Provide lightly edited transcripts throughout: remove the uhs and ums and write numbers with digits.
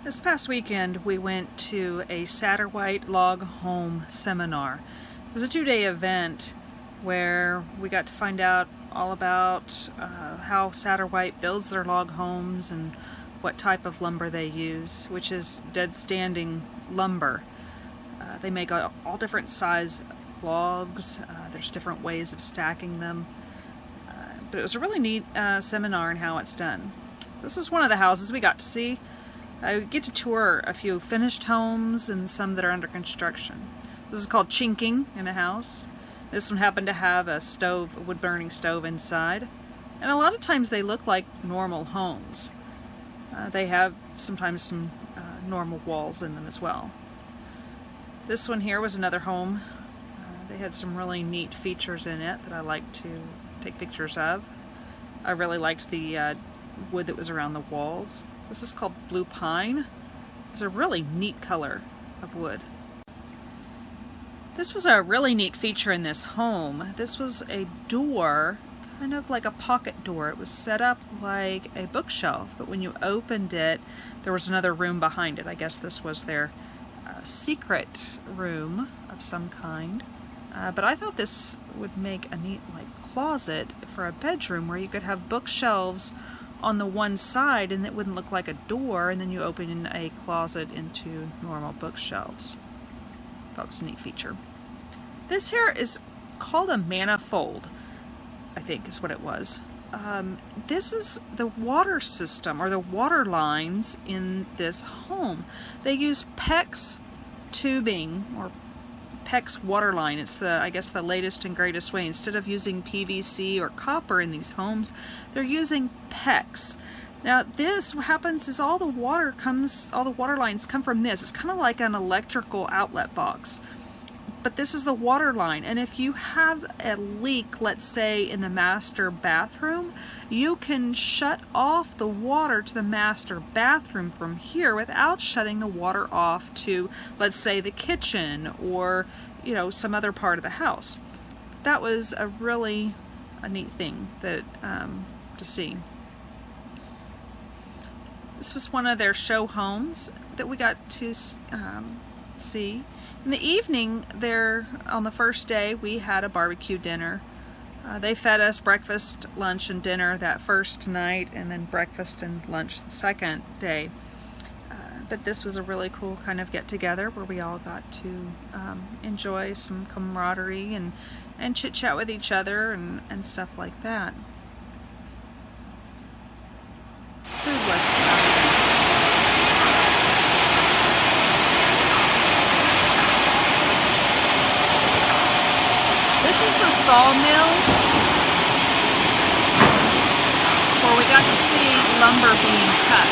This past weekend we went to a Satterwhite Log Home seminar. It was a 2-day event where we got to find out all about how Satterwhite builds their log homes and what type of lumber they use, which is dead standing lumber. They make all different size logs. There's different ways of stacking them. But it was a really neat seminar in how it's done. This is one of the houses we got to see. I get to tour a few finished homes and some that are under construction. This is called chinking in a house. This one happened to have a stove, a wood-burning stove inside. And a lot of times they look like normal homes. They have sometimes some normal walls in them as well. This one here was another home. They had some really neat features in it that I like to take pictures of. I really liked the wood that was around the walls. This is called blue pine. It's a really neat color of wood. This was a really neat feature in this home. This was a door, kind of like a pocket door. It was set up like a bookshelf, but when you opened it, there was another room behind it. I guess this was their secret room of some kind. But I thought this would make a neat closet for a bedroom where you could have bookshelves on the one side and it wouldn't look like a door, and then you open in a closet into normal bookshelves. That was a neat feature. This here is called a manifold, I think is what it was. This is the water system, or the water lines in this home. They use PEX tubing, or PEX water line. It's I guess the latest and greatest way. Instead of using PVC or copper in these homes, they're using PEX. Now this, what happens is all the water lines come from this. It's kind of like an electrical outlet box. But this is the water line, and if you have a leak, let's say in the master bathroom, you can shut off the water to the master bathroom from here without shutting the water off to, let's say, the kitchen or, some other part of the house. That was a really neat thing that to see. This was one of their show homes that we got to see. In the evening, on the first day, we had a barbecue dinner. They fed us breakfast, lunch, and dinner that first night, and then breakfast and lunch the second day. But this was a really cool kind of get-together where we all got to enjoy some camaraderie and chit-chat with each other and stuff like that. Food was This is the Sawmill, where we got to see lumber being cut.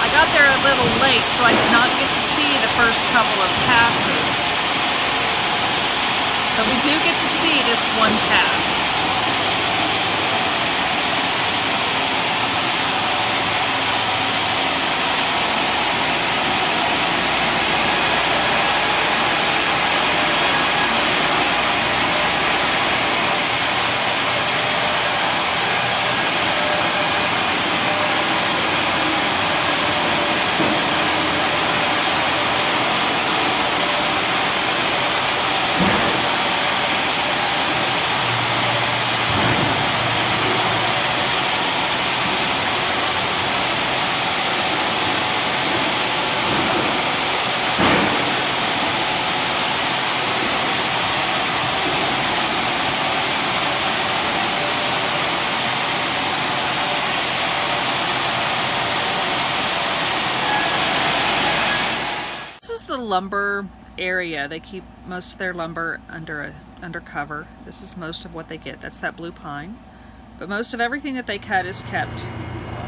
I got there a little late, so I did not get to see the first couple of passes. But we do get to see this one pass. The lumber area. They keep most of their lumber under cover. This is most of what they get. That's that blue pine. But most of everything that they cut is kept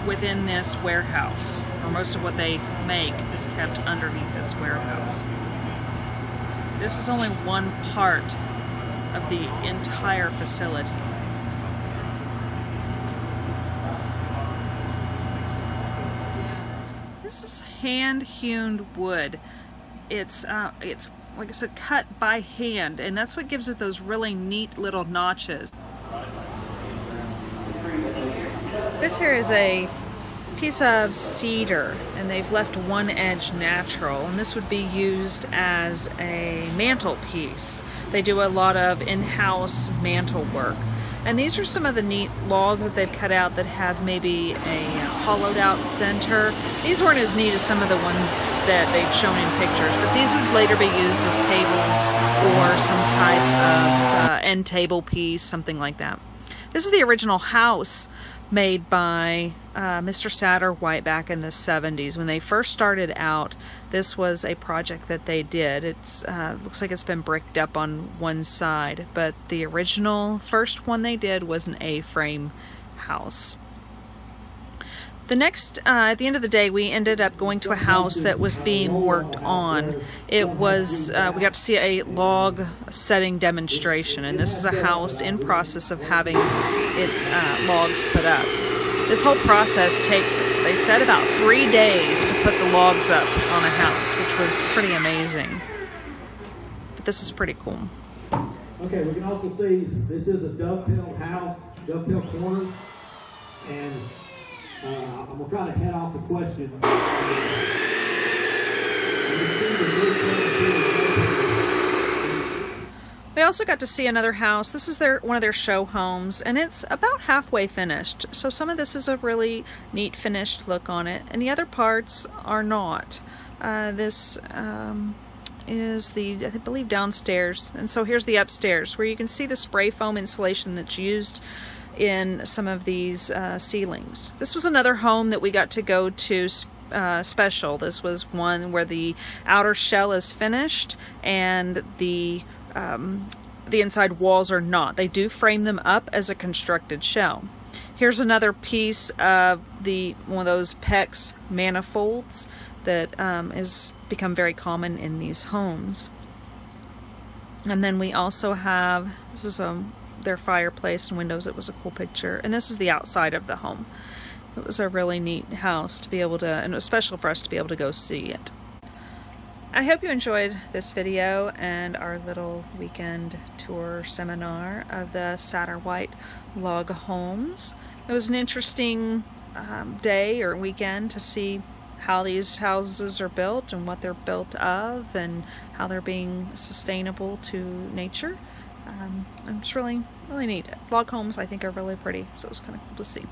within this warehouse, or most of what they make is kept underneath this warehouse. This is only one part of the entire facility. This is hand-hewn wood. It's like I said, cut by hand, and that's what gives it those really neat little notches. This here is a piece of cedar, and they've left one edge natural, and this would be used as a mantle piece. They do a lot of in-house mantle work. And these are some of the neat logs that they've cut out that have maybe a hollowed out center. These weren't as neat as some of the ones that they've shown in pictures, but these would later be used as tables or some type of end table piece, something like that. This is the original house made by Mr. Satterwhite back in the 70s. When they first started out, this was a project that they did. It's looks like it's been bricked up on one side, but the original first one they did was an A-frame house. The next, at the end of the day, we ended up going to a house that was being worked on. It was, we got to see a log setting demonstration, and this is a house in process of having its logs put up. This whole process takes, they said, about 3 days to put the logs up on a house, which was pretty amazing. But this is pretty cool. Okay, we can also see this is a dovetail house, dovetail corner, and I'm going to try to head off the question. We also got to see another house. This is one of their show homes, and it's about halfway finished. So some of this is a really neat finished look on it, and the other parts are not. This is the, I believe, downstairs. And so here's the upstairs, where you can see the spray foam insulation that's used in some of these ceilings. This was another home that we got to go to special. This was one where the outer shell is finished and the inside walls are not. They do frame them up as a constructed shell. Here's another piece of one of those PEX manifolds that is become very common in these homes. And then we also have, this is their fireplace and windows. It was a cool picture, and this is the outside of the home. It was a really neat house to be able to, and it was special for us to be able to go see it. I hope you enjoyed this video and our little weekend tour seminar of the Satterwhite Log Homes. It was an interesting day or weekend to see how these houses are built and what they're built of and how they're being sustainable to nature. And it's really, really neat. Log homes, I think, are really pretty, so it was kind of cool to see.